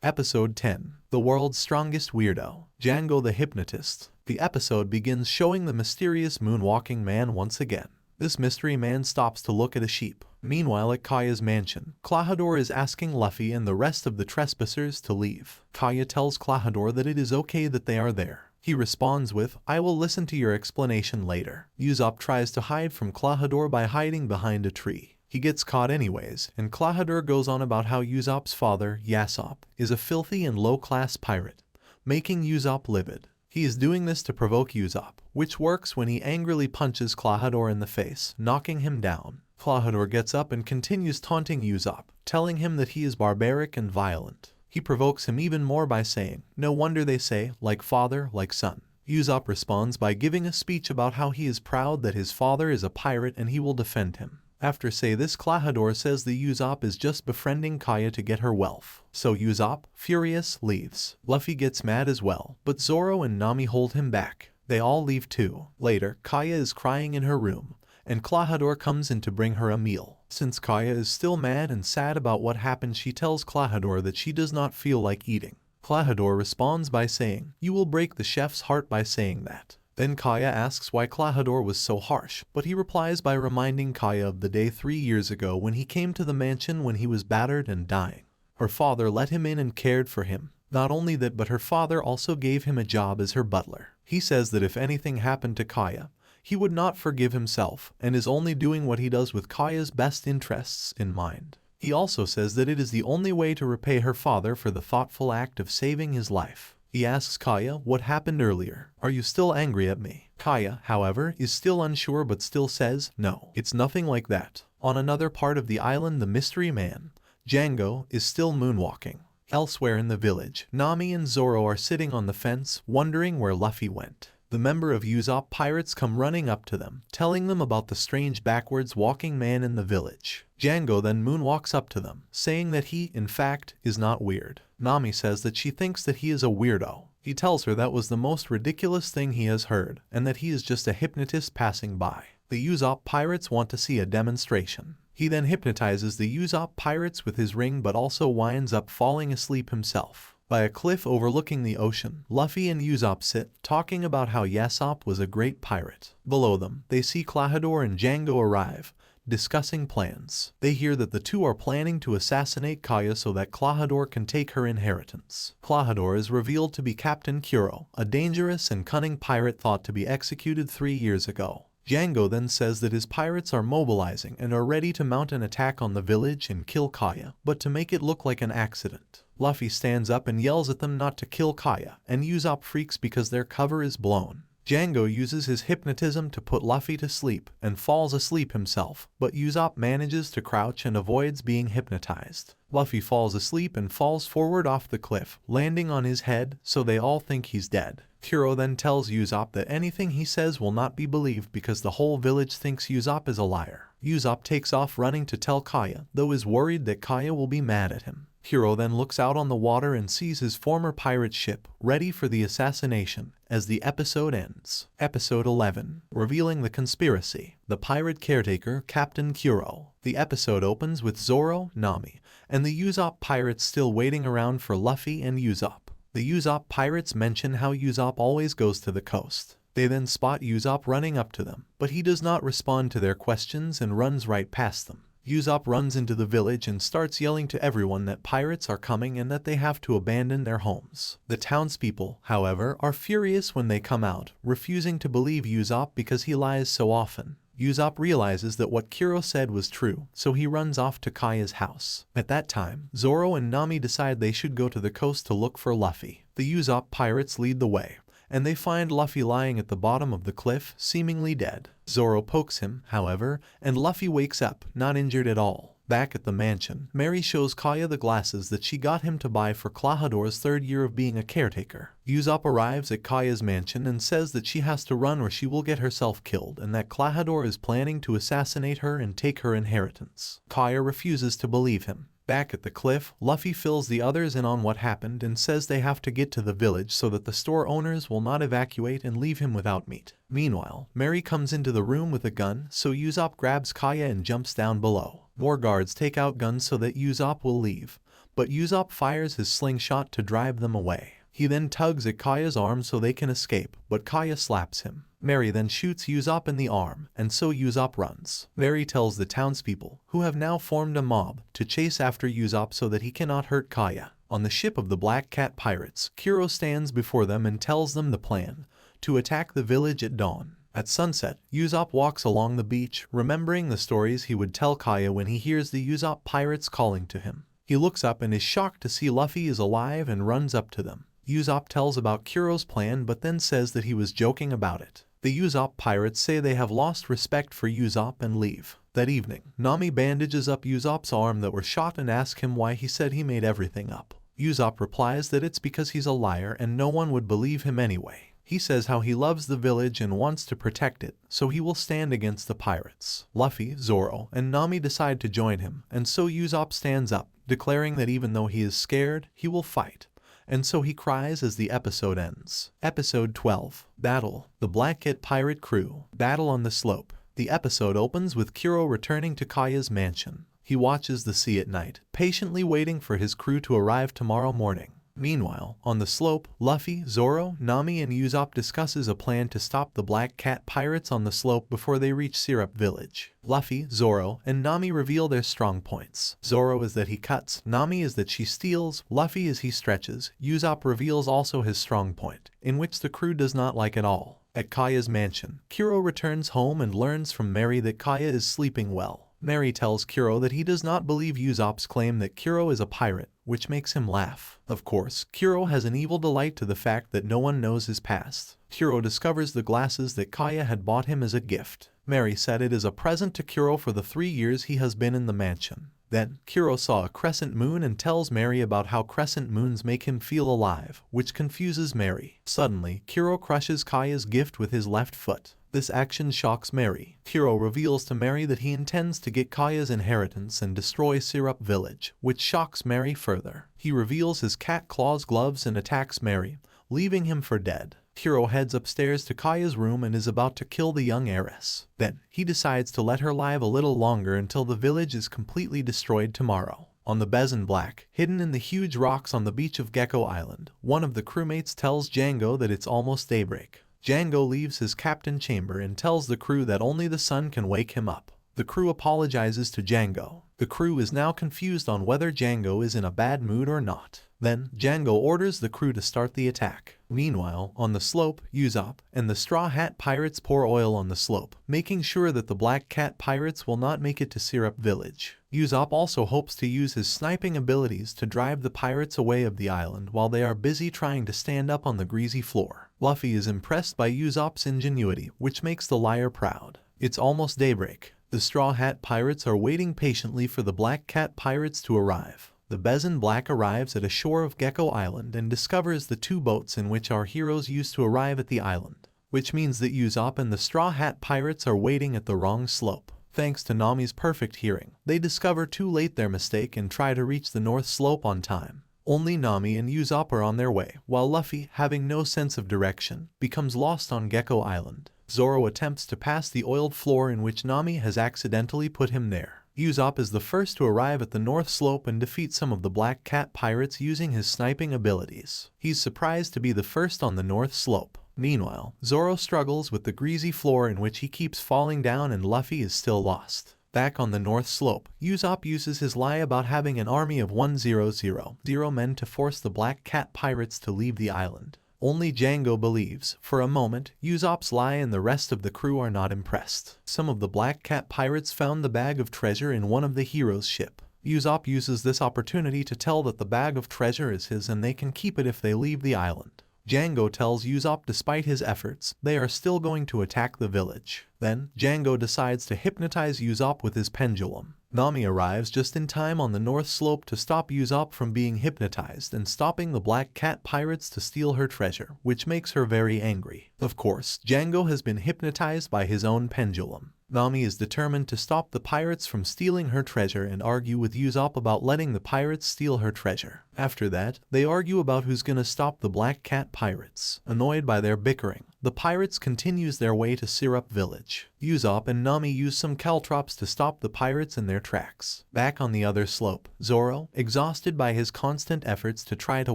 Episode 10. The World's Strongest Weirdo. Django the Hypnotist. The episode begins showing the mysterious moonwalking man once again. This mystery man stops to look at a sheep. Meanwhile at Kaya's mansion, Klahadore is asking Luffy and the rest of the trespassers to leave. Kaya tells Klahadore that it is okay that they are there. He responds with, "I will listen to your explanation later." Usopp tries to hide from Klahadore by hiding behind a tree. He gets caught anyways, and Klahadore goes on about how Usopp's father, Ussop, is a filthy and low-class pirate, making Usopp livid. He is doing this to provoke Usopp, which works when he angrily punches Klahadore in the face, knocking him down. Klahadore gets up and continues taunting Usopp, telling him that he is barbaric and violent. He provokes him even more by saying, "No wonder they say, like father, like son." Usopp responds by giving a speech about how he is proud that his father is a pirate and he will defend him. After say this, Klahadore says the Usopp is just befriending Kaya to get her wealth. So Usopp, furious, leaves. Luffy gets mad as well, but Zoro and Nami hold him back. They all leave too. Later, Kaya is crying in her room, and Klahadore comes in to bring her a meal. Since Kaya is still mad and sad about what happened, she tells Klahadore that she does not feel like eating. Klahadore responds by saying, "You will break the chef's heart by saying that." Then Kaya asks why Klahadore was so harsh, but he replies by reminding Kaya of the day 3 years ago when he came to the mansion when he was battered and dying. Her father let him in and cared for him. Not only that, but her father also gave him a job as her butler. He says that if anything happened to Kaya, he would not forgive himself and is only doing what he does with Kaya's best interests in mind. He also says that it is the only way to repay her father for the thoughtful act of saving his life. He asks Kaya what happened earlier. "Are you still angry at me?" Kaya, however, is still unsure but still says, "No, it's nothing like that." On another part of the island, the mystery man, Django, is still moonwalking. Elsewhere in the village, Nami and Zoro are sitting on the fence, wondering where Luffy went. The member of Usopp pirates come running up to them, telling them about the strange backwards walking man in the village. Django then moonwalks up to them, saying that he, in fact, is not weird. Nami says that she thinks that he is a weirdo. He tells her that was the most ridiculous thing he has heard, and that he is just a hypnotist passing by. The Usopp pirates want to see a demonstration. He then hypnotizes the Usopp pirates with his ring but also winds up falling asleep himself. By a cliff overlooking the ocean, Luffy and Usopp sit, talking about how Usopp was a great pirate. Below them, they see Klahadore and Django arrive, discussing plans. They hear that the two are planning to assassinate Kaya so that Klahadore can take her inheritance. Klahadore is revealed to be Captain Kuro, a dangerous and cunning pirate thought to be executed 3 years ago. Django then says that his pirates are mobilizing and are ready to mount an attack on the village and kill Kaya, but to make it look like an accident. Luffy stands up and yells at them not to kill Kaya, and Usopp freaks because their cover is blown. Django uses his hypnotism to put Luffy to sleep and falls asleep himself, but Usopp manages to crouch and avoids being hypnotized. Luffy falls asleep and falls forward off the cliff, landing on his head, so they all think he's dead. Kuro then tells Usopp that anything he says will not be believed because the whole village thinks Usopp is a liar. Usopp takes off running to tell Kaya, though is worried that Kaya will be mad at him. Kuro then looks out on the water and sees his former pirate ship, ready for the assassination, as the episode ends. Episode 11. Revealing the Conspiracy. The pirate caretaker, Captain Kuro. The episode opens with Zoro, Nami, and the Usopp pirates still waiting around for Luffy and Usopp. The Usopp pirates mention how Usopp always goes to the coast. They then spot Usopp running up to them, but he does not respond to their questions and runs right past them. Usopp runs into the village and starts yelling to everyone that pirates are coming and that they have to abandon their homes. The townspeople, however, are furious when they come out, refusing to believe Usopp because he lies so often. Usopp realizes that what Kuro said was true, so he runs off to Kaya's house. At that time, Zoro and Nami decide they should go to the coast to look for Luffy. The Usopp pirates lead the way, and they find Luffy lying at the bottom of the cliff, seemingly dead. Zoro pokes him, however, and Luffy wakes up, not injured at all. Back at the mansion, Mary shows Kaya the glasses that she got him to buy for Klahadore's 3rd year of being a caretaker. Usopp arrives at Kaya's mansion and says that she has to run or she will get herself killed and that Klahadore is planning to assassinate her and take her inheritance. Kaya refuses to believe him. Back at the cliff, Luffy fills the others in on what happened and says they have to get to the village so that the store owners will not evacuate and leave him without meat. Meanwhile, Mary comes into the room with a gun, so Usopp grabs Kaya and jumps down below. More guards take out guns so that Usopp will leave, but Usopp fires his slingshot to drive them away. He then tugs at Kaya's arm so they can escape, but Kaya slaps him. Mary then shoots Usopp in the arm, and so Usopp runs. Mary tells the townspeople, who have now formed a mob, to chase after Usopp so that he cannot hurt Kaya. On the ship of the Black Cat pirates, Kuro stands before them and tells them the plan: to attack the village at dawn. At sunset, Usopp walks along the beach, remembering the stories he would tell Kaya when he hears the Usopp pirates calling to him. He looks up and is shocked to see Luffy is alive and runs up to them. Usopp tells about Kuro's plan but then says that he was joking about it. The Usopp pirates say they have lost respect for Usopp and leave. That evening, Nami bandages up Usopp's arm that were shot and asks him why he said he made everything up. Usopp replies that it's because he's a liar and no one would believe him anyway. He says how he loves the village and wants to protect it, so he will stand against the pirates. Luffy, Zoro, and Nami decide to join him, and so Usopp stands up, declaring that even though he is scared, he will fight. And so he cries as the episode ends. Episode 12. Battle. The Black Cat Pirate Crew. Battle on the Slope. The episode opens with Kuro returning to Kaya's mansion. He watches the sea at night, patiently waiting for his crew to arrive tomorrow morning. Meanwhile, on the slope, Luffy, Zoro, Nami, and Usopp discusses a plan to stop the Black Cat pirates on the slope before they reach Syrup Village. Luffy, Zoro, and Nami reveal their strong points. Zoro is that he cuts, Nami is that she steals, Luffy is he stretches. Usopp reveals also his strong point, in which the crew does not like at all. At Kaya's mansion, Kuro returns home and learns from Mary that Kaya is sleeping well. Mary tells Kuro that he does not believe Usopp's claim that Kuro is a pirate, which makes him laugh. Of course, Kuro has an evil delight to the fact that no one knows his past. Kuro discovers the glasses that Kaya had bought him as a gift. Mary said it is a present to Kuro for the 3 years he has been in the mansion. Then, Kuro saw a crescent moon and tells Mary about how crescent moons make him feel alive, which confuses Mary. Suddenly, Kuro crushes Kaya's gift with his left foot. This action shocks Mary. Kuro reveals to Mary that he intends to get Kaya's inheritance and destroy Syrup Village, which shocks Mary further. He reveals his cat claws gloves and attacks Mary, leaving him for dead. Kuro heads upstairs to Kaya's room and is about to kill the young heiress. Then, he decides to let her live a little longer until the village is completely destroyed tomorrow. On the Bezin Black, hidden in the huge rocks on the beach of Gecko Island, one of the crewmates tells Django that it's almost daybreak. Django leaves his captain chamber and tells the crew that only the sun can wake him up. The crew apologizes to Django. The crew is now confused on whether Django is in a bad mood or not. Then, Django orders the crew to start the attack. Meanwhile, on the slope, Usopp and the Straw Hat Pirates pour oil on the slope, making sure that the Black Cat Pirates will not make it to Syrup Village. Usopp also hopes to use his sniping abilities to drive the pirates away of the island while they are busy trying to stand up on the greasy floor. Luffy is impressed by Usopp's ingenuity, which makes the liar proud. It's almost daybreak. The Straw Hat Pirates are waiting patiently for the Black Cat Pirates to arrive. The Bezin Black arrives at a shore of Gecko Island and discovers the 2 boats in which our heroes used to arrive at the island, which means that Usopp and the Straw Hat Pirates are waiting at the wrong slope. Thanks to Nami's perfect hearing, they discover too late their mistake and try to reach the north slope on time. Only Nami and Usopp are on their way, while Luffy, having no sense of direction, becomes lost on Gecko Island. Zoro attempts to pass the oiled floor in which Nami has accidentally put him there. Usopp is the first to arrive at the north slope and defeat some of the Black Cat Pirates using his sniping abilities. He's surprised to be the first on the north slope. Meanwhile, Zoro struggles with the greasy floor in which he keeps falling down and Luffy is still lost. Back on the north slope, Usopp uses his lie about having an army of 100 men to force the Black Cat Pirates to leave the island. Only Django believes. For a moment, Usopp's lie and the rest of the crew are not impressed. Some of the Black Cat Pirates found the bag of treasure in one of the heroes' ship. Usopp uses this opportunity to tell that the bag of treasure is his and they can keep it if they leave the island. Django tells Usopp despite his efforts, they are still going to attack the village. Then, Django decides to hypnotize Usopp with his pendulum. Nami arrives just in time on the north slope to stop Usopp from being hypnotized and stopping the Black Cat Pirates to steal her treasure, which makes her very angry. Of course, Django has been hypnotized by his own pendulum. Nami is determined to stop the pirates from stealing her treasure and argue with Usopp about letting the pirates steal her treasure. After that, they argue about who's gonna stop the Black Cat pirates. Annoyed by their bickering, the pirates continues their way to Syrup Village. Usopp and Nami use some caltrops to stop the pirates in their tracks. Back on the other slope, Zoro, exhausted by his constant efforts to try to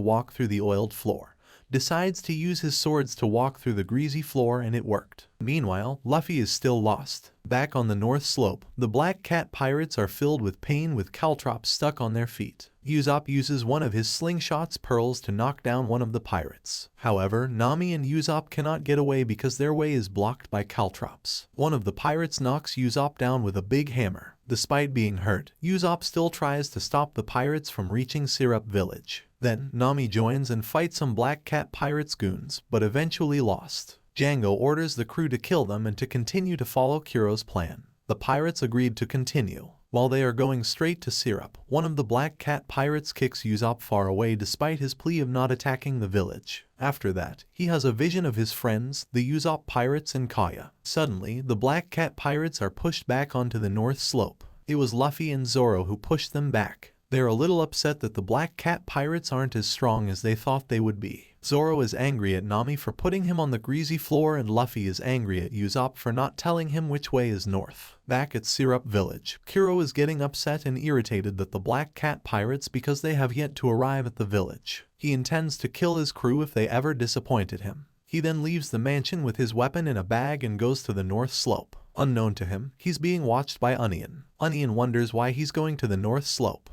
walk through the oiled floor, decides to use his swords to walk through the greasy floor, and it worked. Meanwhile, Luffy is still lost. Back on the north slope, the Black Cat pirates are filled with pain with caltrops stuck on their feet. Usopp uses one of his slingshot's pearls to knock down one of the pirates. However, Nami and Usopp cannot get away because their way is blocked by caltrops. One of the pirates knocks Usopp down with a big hammer. Despite being hurt, Usopp still tries to stop the pirates from reaching Syrup Village. Then, Nami joins and fights some Black Cat pirates' goons, but eventually lost. Django orders the crew to kill them and to continue to follow Kuro's plan. The pirates agreed to continue. While they are going straight to Syrup, one of the Black Cat pirates kicks Usopp far away despite his plea of not attacking the village. After that, he has a vision of his friends, the Usopp pirates and Kaya. Suddenly, the Black Cat pirates are pushed back onto the north slope. It was Luffy and Zoro who pushed them back. They're a little upset that the Black Cat pirates aren't as strong as they thought they would be. Zoro is angry at Nami for putting him on the greasy floor, and Luffy is angry at Usopp for not telling him which way is north. Back at Syrup Village, Kuro is getting upset and irritated at the Black Cat pirates because they have yet to arrive at the village. He intends to kill his crew if they ever disappointed him. He then leaves the mansion with his weapon in a bag and goes to the north slope. Unknown to him, he's being watched by Onion. Onion wonders why he's going to the north slope.